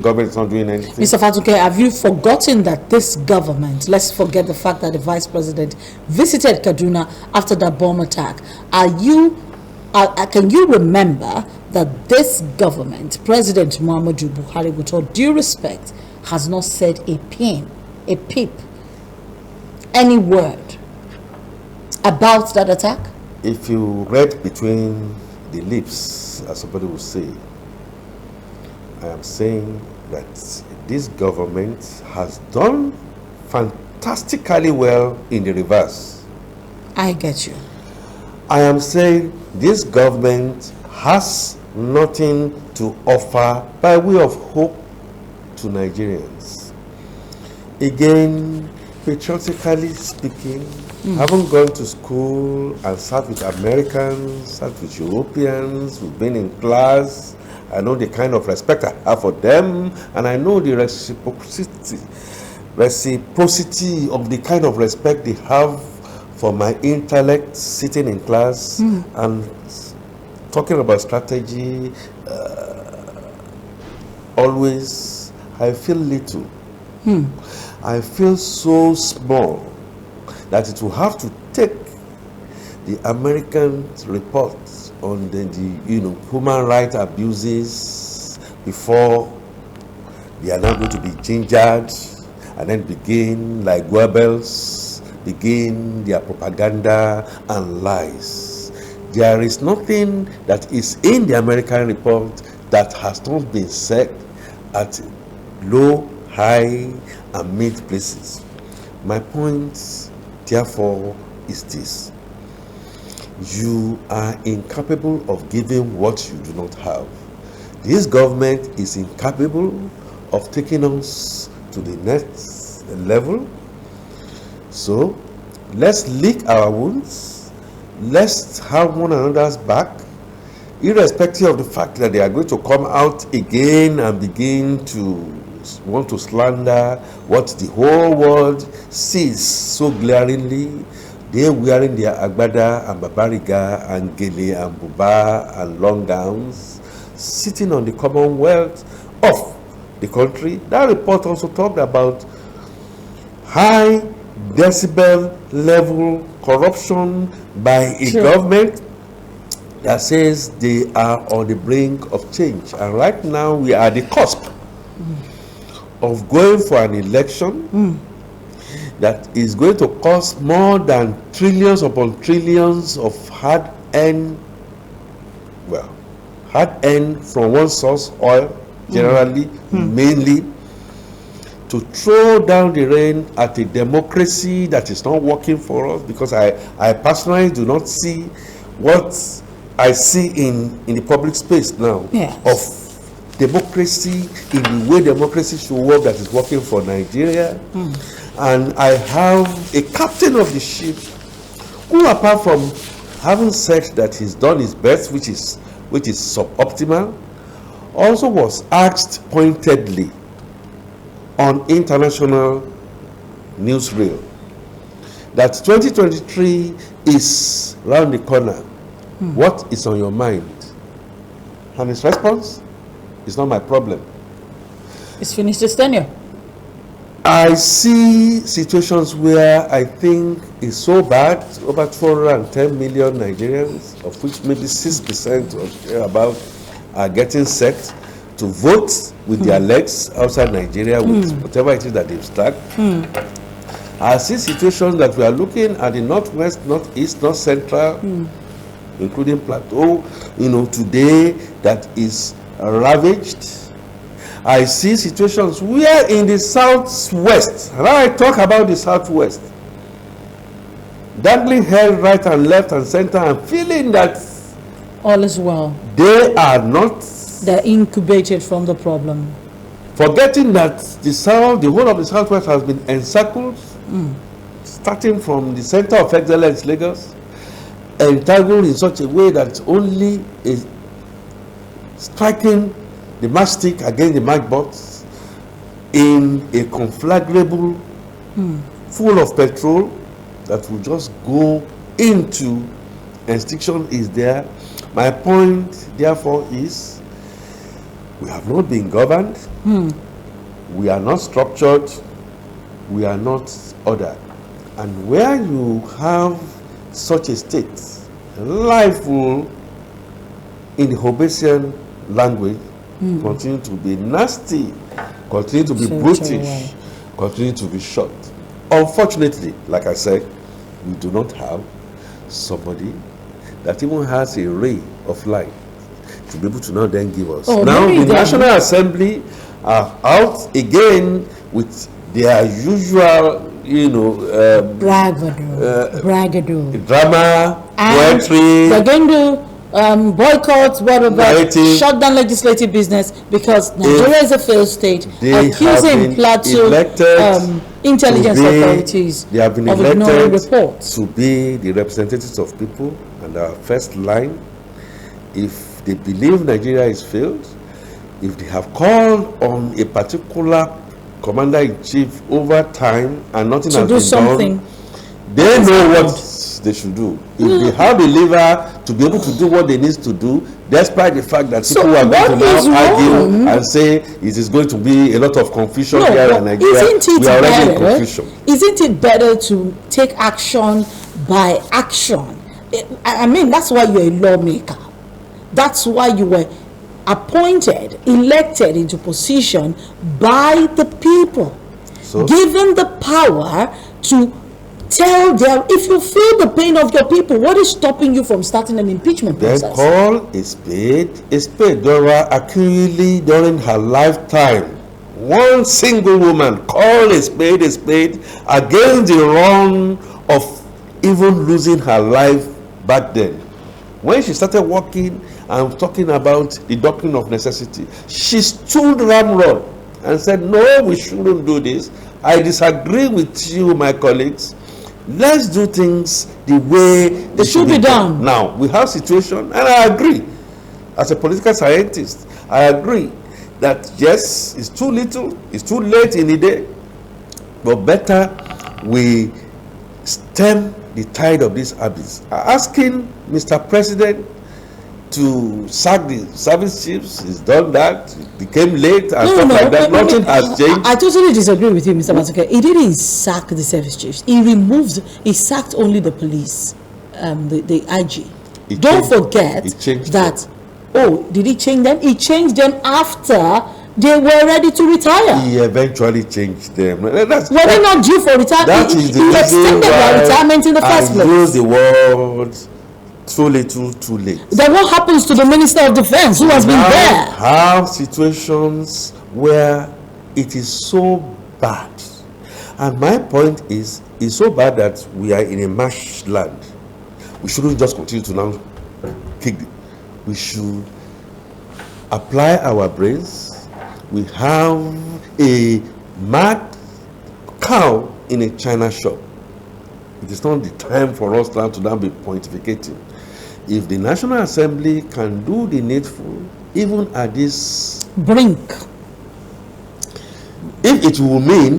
government is not doing anything. Mr. Fatuke, have you forgotten that this government, let's forget the fact that the vice president visited Kaduna after that bomb attack. Can you remember that this government, President Muhammadu Buhari, with all due respect, has not said a peep, any word about that attack? If you read between the lips, as somebody would say, I am saying that this government has done fantastically well in the reverse. I get you. I am saying this government has nothing to offer by way of hope to Nigerians. Again, patriotically speaking, haven't gone to school and sat with Americans, sat with Europeans, we've been in class. I know the kind of respect I have for them, and I know the reciprocity of the kind of respect they have for my intellect sitting in class and talking about strategy. Always, I feel little. I feel so small that it will have to take the American reports on the human rights abuses before they are now going to be gingered and then begin, like Goebbels, begin their propaganda and lies. There is nothing that is in the American report that has not been said at low, high, and mid places. My point, therefore, is this. You are incapable of giving what you do not have. This government is incapable of taking us to the next level. So let's lick our wounds. Let's have one another's back, irrespective of the fact that they are going to come out again and begin to want to slander what the whole world sees so glaringly. They're wearing their agbada and babariga and gele and buba and long gowns, sitting on the commonwealth of the country. That report also talked about high decibel level corruption by a government that says they are on the brink of change. And right now we are at the cusp of going for an election that is going to cost more than trillions upon trillions of hard-earned from one source, oil, generally, mainly, to throw down the rein at a democracy that is not working for us, because I personally do not see what I see in the public space now of democracy in the way democracy should work that is working for Nigeria. And I have a captain of the ship who, apart from having said that he's done his best, which is suboptimal, also was asked pointedly on international newsreel that 2023 is round the corner. What is on your mind? And his response is not my problem. It's finished his tenure. I see situations where I think it's so bad, over 210 million Nigerians, of which maybe 6% or about are getting set to vote with their legs outside Nigeria with whatever it is that they've struck. I see situations that we are looking at the northwest, northeast, north central, including Plateau, today that is ravaged. I see situations where in the southwest, and I talk about the southwest, dangling head right and left and center and feeling that all is well. They are not. They're incubated from the problem. Forgetting that the whole of the southwest has been encircled, starting from the center of excellence, Lagos, entangled in such a way that only is striking the matchstick against the matchbox in a conflagrable full of petrol that will just go into extinction is there. My point, therefore, is We have not been governed. We are not structured. We are not ordered. And where you have such a state, life will, in the Hobbesian language, continue to be nasty, continue to be brutish, continue to be short. Unfortunately, like I said, we do not have somebody that even has a ray of light to be able to now then give us. Now the National Assembly are out again with their usual, bragado, drama, and poetry. They're going to boycott, shut down legislative business because Nigeria is a failed state, accusing Plateau intelligence authorities they have been of ignoring elected reports. to be the representatives of people and our first line. If they believe Nigeria is failed, if they have called on a particular commander-in-chief over time and nothing has been done, they know what they should do. If they have a lever to be able to do what they need to do, despite the fact that people are going to now argue and say it is going to be a lot of confusion here in Nigeria, we are already in confusion. Isn't it better to take action by action? I mean, that's why you're a lawmaker. That's why you were appointed, elected into position by the people, given the power to tell them, if you feel the pain of your people, what is stopping you from starting an impeachment process? Then call a spade a spade. Dora Akunyili, during her lifetime, one single woman called a spade against the wrong of even losing her life back then. When she started working and talking about the doctrine of necessity, she stood ramrod and said, no, we shouldn't do this. I disagree with you, my colleagues. Let's do things the way they should be done. Now, we have situation, and I agree. As a political scientist, I agree that yes, it's too little, it's too late in the day, but better we stem the tide of this abyss. Asking Mr. President to sack the service chiefs, he's done that. It became late and stuff like that. Nothing has changed. I totally disagree with you, Mr. Masuke. He didn't sack the service chiefs. He sacked only the police, the IG. Don't forget that. Did he change them? He changed them after they were ready to retire. He eventually changed them. Were they not due for retirement? That is the he extended their retirement in the first place. I use the word too little, too late. Then what happens to the Minister of Defense who has been there? Have situations where it is so bad. And my point is, it's so bad that we are in a marshland. We shouldn't just continue to now kick it. We should apply our brains. We have a mad cow in a china shop. It is not the time for us now to be pontificating. If the National Assembly can do the needful, even at this brink, if it will mean